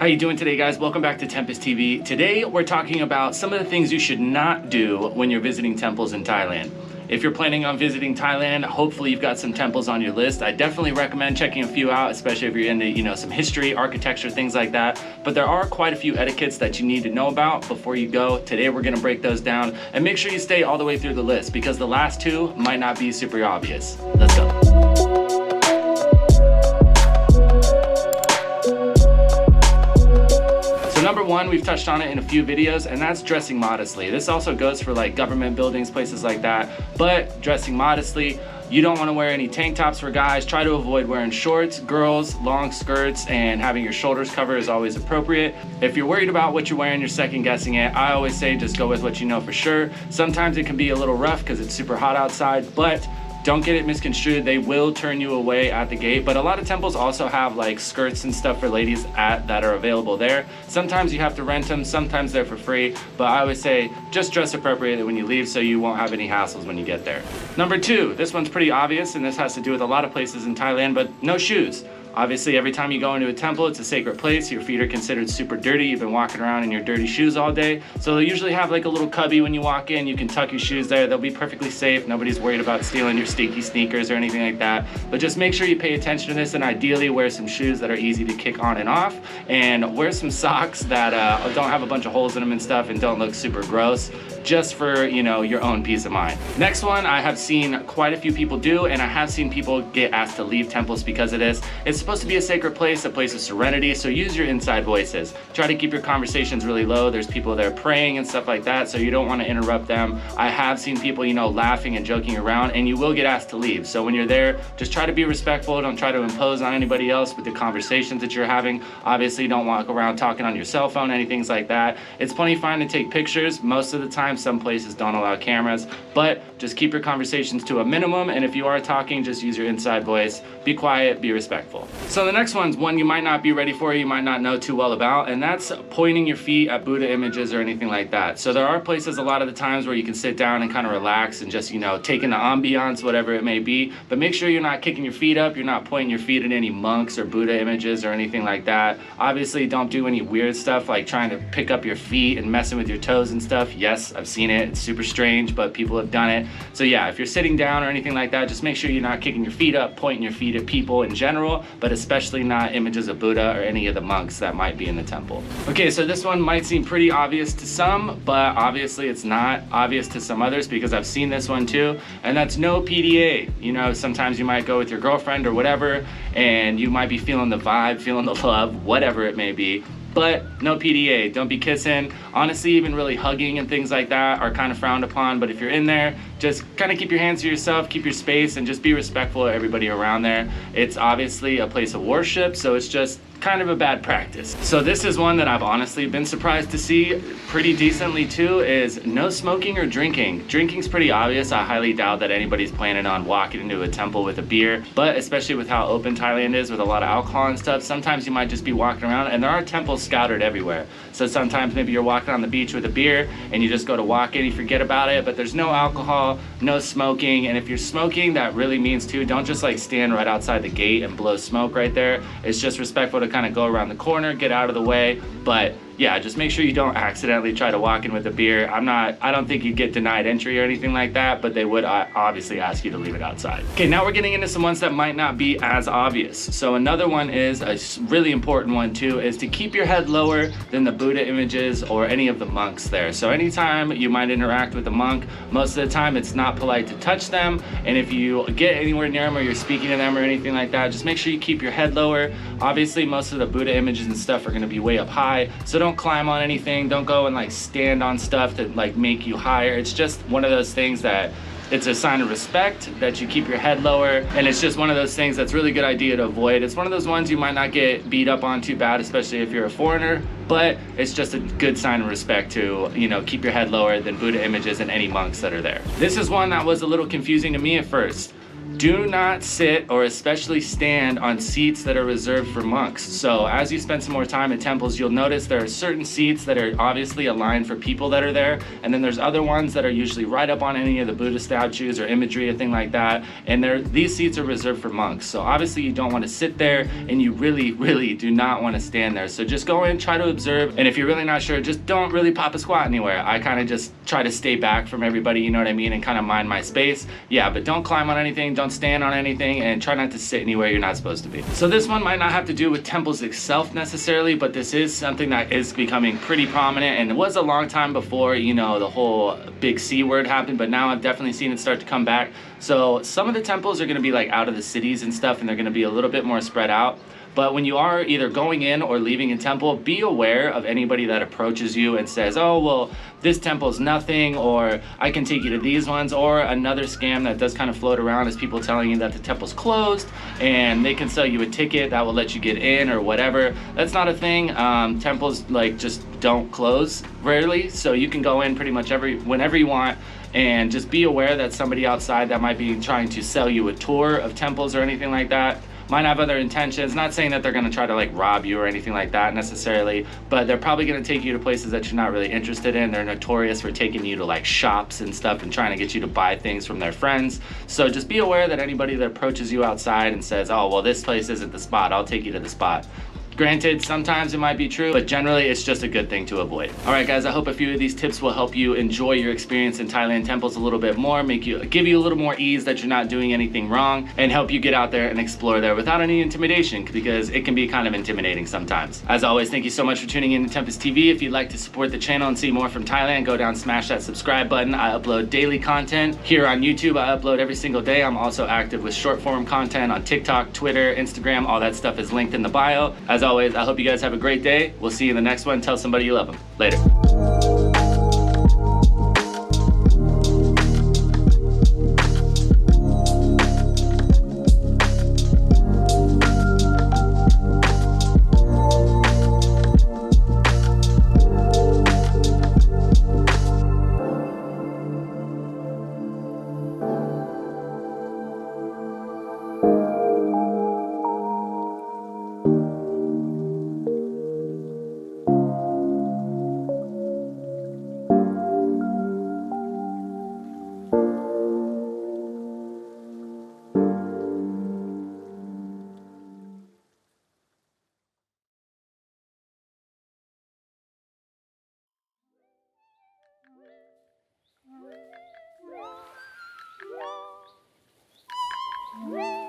How you doing today, guys? Welcome back to Tempus TV. Today we're talking about some of the things you should not do when you're visiting temples in Thailand. If you're planning on visiting Thailand, hopefully you've got some temples on your list. I definitely recommend checking a few out, especially if you're into, some history, architecture, things like that. But there are quite a few etiquettes that you need to know about before you go. Today we're gonna break those down and make sure you stay all the way through the list because the last two might not be super obvious. Let's go. Number one, we've touched on it in a few videos, and that's dressing modestly. This also goes for like government buildings, places like that, but dressing modestly. You don't want to wear any tank tops for guys. Try to avoid wearing shorts. Girls, long skirts, and having your shoulders covered is always appropriate. If you're worried about what you're wearing, you're second guessing it, I always say just go with what you know for sure. Sometimes it can be a little rough because it's super hot outside, but don't get it misconstrued. They will turn you away at the gate, but a lot of temples also have like skirts and stuff for ladies that are available there. Sometimes you have to rent them, sometimes they're for free, but I always say just dress appropriately when you leave so you won't have any hassles when you get there. Number two, this one's pretty obvious, and this has to do with a lot of places in Thailand, but no shoes. Obviously, every time you go into a temple, it's a sacred place. Your feet are considered super dirty. You've been walking around in your dirty shoes all day. So they'll usually have like a little cubby when you walk in. You can tuck your shoes there. They'll be perfectly safe. Nobody's worried about stealing your stinky sneakers or anything like that. But just make sure you pay attention to this and ideally wear some shoes that are easy to kick on and off. And wear some socks that don't have a bunch of holes in them and stuff and don't look super gross, just for, your own peace of mind. Next one, I have seen quite a few people do, and I have seen people get asked to leave temples because of this. It's supposed to be a sacred place, a place of serenity, so use your inside voices. Try to keep your conversations really low. There's people there praying and stuff like that, so you don't want to interrupt them. I have seen people, laughing and joking around, and you will get asked to leave. So when you're there, just try to be respectful. Don't try to impose on anybody else with the conversations that you're having. Obviously, don't walk around talking on your cell phone, anything like that. It's plenty fine to take pictures. Most of the time, some places don't allow cameras, but just keep your conversations to a minimum, and if you are talking, just use your inside voice. Be quiet, be respectful. So the next one's one you might not be ready for, you might not know too well about, and that's pointing your feet at Buddha images or anything like that. So there are places a lot of the times where you can sit down and kind of relax and just, take in the ambiance, whatever it may be, but make sure you're not kicking your feet up, you're not pointing your feet at any monks or Buddha images or anything like that. Obviously, don't do any weird stuff like trying to pick up your feet and messing with your toes and stuff. Yes, I've seen it. It's super strange, but people have done it. So yeah, if you're sitting down or anything like that, just make sure you're not kicking your feet up, pointing your feet at people in general, but especially not images of Buddha or any of the monks that might be in the temple. Okay, so this one might seem pretty obvious to some, but obviously it's not obvious to some others because I've seen this one too, and that's no PDA. Sometimes you might go with your girlfriend or whatever, and you might be feeling the vibe, feeling the love, whatever it may be, but no PDA. Don't be kissing. Honestly, even really hugging and things like that are kind of frowned upon, but if you're in there, just kind of keep your hands to yourself, keep your space, and just be respectful of everybody around there. It's obviously a place of worship, so it's just kind of a bad practice. So this is one that I've honestly been surprised to see pretty decently too, is no smoking or drinking. Drinking's pretty obvious. I highly doubt that anybody's planning on walking into a temple with a beer, but especially with how open Thailand is with a lot of alcohol and stuff, sometimes you might just be walking around, and there are temples scattered everywhere. So sometimes maybe you're walking on the beach with a beer and you just go to walk in, you forget about it, but there's no alcohol, no smoking, and if you're smoking, that really means too, don't just like stand right outside the gate and blow smoke right there. It's just respectful to kind of go around the corner, get out of the way, but yeah, just make sure you don't accidentally try to walk in with a beer. I don't think you'd get denied entry or anything like that, but they would obviously ask you to leave it outside. Okay, now we're getting into some ones that might not be as obvious. So another one is a really important one too, is to keep your head lower than the Buddha images or any of the monks there. So anytime you might interact with a monk, most of the time it's not polite to touch them, and if you get anywhere near them or you're speaking to them or anything like that, just make sure you keep your head lower. Obviously, most of the Buddha images and stuff are gonna be way up high, so don't climb on anything, don't go and like stand on stuff that like make you higher. It's just one of those things that it's a sign of respect that you keep your head lower, and it's just one of those things that's really good idea to avoid. It's one of those ones you might not get beat up on too bad, especially if you're a foreigner, but it's just a good sign of respect to, keep your head lower than Buddha images and any monks that are there. This is one that was a little confusing to me at first. do not sit or especially stand on seats that are reserved for monks. So as you spend some more time at temples, you'll notice there are certain seats that are obviously aligned for people that are there, and then there's other ones that are usually right up on any of the Buddha statues or imagery or thing like that, and these seats are reserved for monks. So obviously you don't want to sit there, and you really do not want to stand there. So just go in, try to observe, and if you're really not sure, just don't really pop a squat anywhere. I kind of just try to stay back from everybody, you know what I mean, and kind of mind my space. Yeah, but don't climb on anything, don't stand on anything, and try not to sit anywhere you're not supposed to be. So this one might not have to do with temples itself necessarily, but this is something that is becoming pretty prominent, and it was a long time before, you know, the whole big C word happened, but now I've definitely seen it start to come back. So some of the temples are going to be like out of the cities and stuff, and they're going to be a little bit more spread out. But when you are either going in or leaving a temple, be aware of anybody that approaches you and says, oh, well, this temple's nothing, or I can take you to these ones. Or another scam that does kind of float around is people telling you that the temple's closed and they can sell you a ticket that will let you get in or whatever. That's not a thing. Temples like just don't close rarely, so you can go in pretty much whenever you want. And just be aware that somebody outside that might be trying to sell you a tour of temples or anything like that might have other intentions. Not saying that they're going to try to like rob you or anything like that necessarily, but they're probably going to take you to places that you're not really interested in. They're notorious for taking you to like shops and stuff and trying to get you to buy things from their friends. So just be aware that anybody that approaches you outside and says, oh, well, this place isn't the spot, I'll take you to the spot. Granted, sometimes it might be true, but generally it's just a good thing to avoid. All right, guys, I hope a few of these tips will help you enjoy your experience in Thailand temples a little bit more, give you a little more ease that you're not doing anything wrong, and help you get out there and explore there without any intimidation, because it can be kind of intimidating sometimes. As always, thank you so much for tuning in to Tempus TV. If you'd like to support the channel and see more from Thailand, go down, smash that subscribe button. I upload daily content here on YouTube. I upload every single day. I'm also active with short form content on TikTok, Twitter, Instagram. All that stuff is linked in the bio. As always, I hope you guys have a great day. We'll see you in the next one. Tell somebody you love them. Later. Yeah.